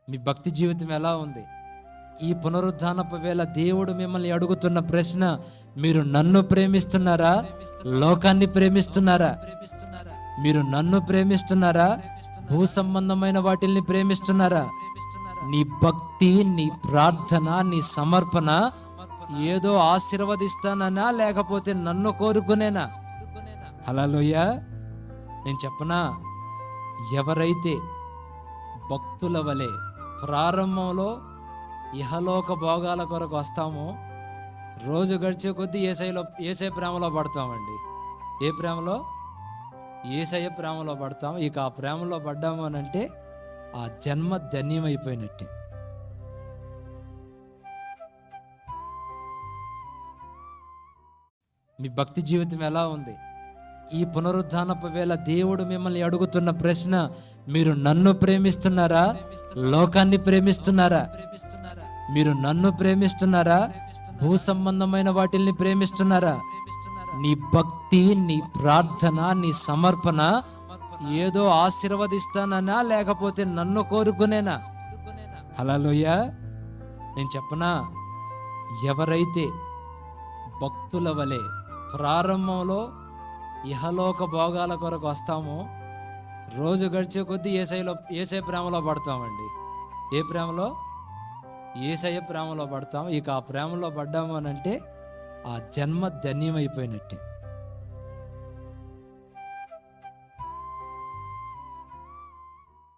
మీ భక్తి జీవితం ఎలా ఉంది? ఈ పునరుద్ధానపు వేళ దేవుడు మిమ్మల్ని అడుగుతున్న ప్రశ్న, మీరు నన్ను ప్రేమిస్తున్నారా, లోకాన్ని ప్రేమిస్తున్నారా? మీరు నన్ను ప్రేమిస్తున్నారా, భూ సంబంధమైన వాటిల్ని ప్రేమిస్తున్నారా? నీ భక్తి, నీ ప్రార్థన, నీ సమర్పణ ఏదో ఆశీర్వదిస్తానన్నా లేకపోతే నన్ను కోరుకునేనా? హల్లెలూయా. నేను చెప్పనా, ఎవరైతే భక్తుల వలె ప్రారంభంలో ఇహలోక భోగాల కొరకు వస్తామో, రోజు గడిచే కొద్దీ ఏసై ప్రేమలో పడతామండి. ఏ ప్రేమలో? ఏసయ్య ప్రేమలో పడతాం. ఇక ఆ ప్రేమలో పడ్డాము అని అంటే ఆ జన్మ ధన్యమైపోయినట్టే. మీ భక్తి జీవితం ఎలా ఉంది? ఈ పునరుద్ధానపు వేళ దేవుడు మిమ్మల్ని అడుగుతున్న ప్రశ్న, మీరు నన్ను ప్రేమిస్తున్నారా, లోకాన్ని ప్రేమిస్తున్నారా? మీరు నన్ను ప్రేమిస్తున్నారా, భూ సంబంధమైన వాటిల్ని ప్రేమిస్తున్నారా? నీ భక్తి, నీ ప్రార్థన, నీ సమర్పణ ఏదో ఆశీర్వదిస్తానన్నా లేకపోతే నన్ను కోరుకునేనా? హల్లెలూయా. నేను చెప్పనా, ఎవరైతే భక్తుల వలె ప్రారంభంలో ఇహలోక భోగాల కొరకు వస్తామో, రోజు గడిచే కొద్దీ ఏసై ప్రేమలో పడతామండి. ఏ ప్రేమలో? ఏసయ్య ప్రేమలో పడతాం. ఇక ఆ ప్రేమలో పడ్డాము అని అంటే ఆ జన్మ ధన్యమైపోయినట్టే.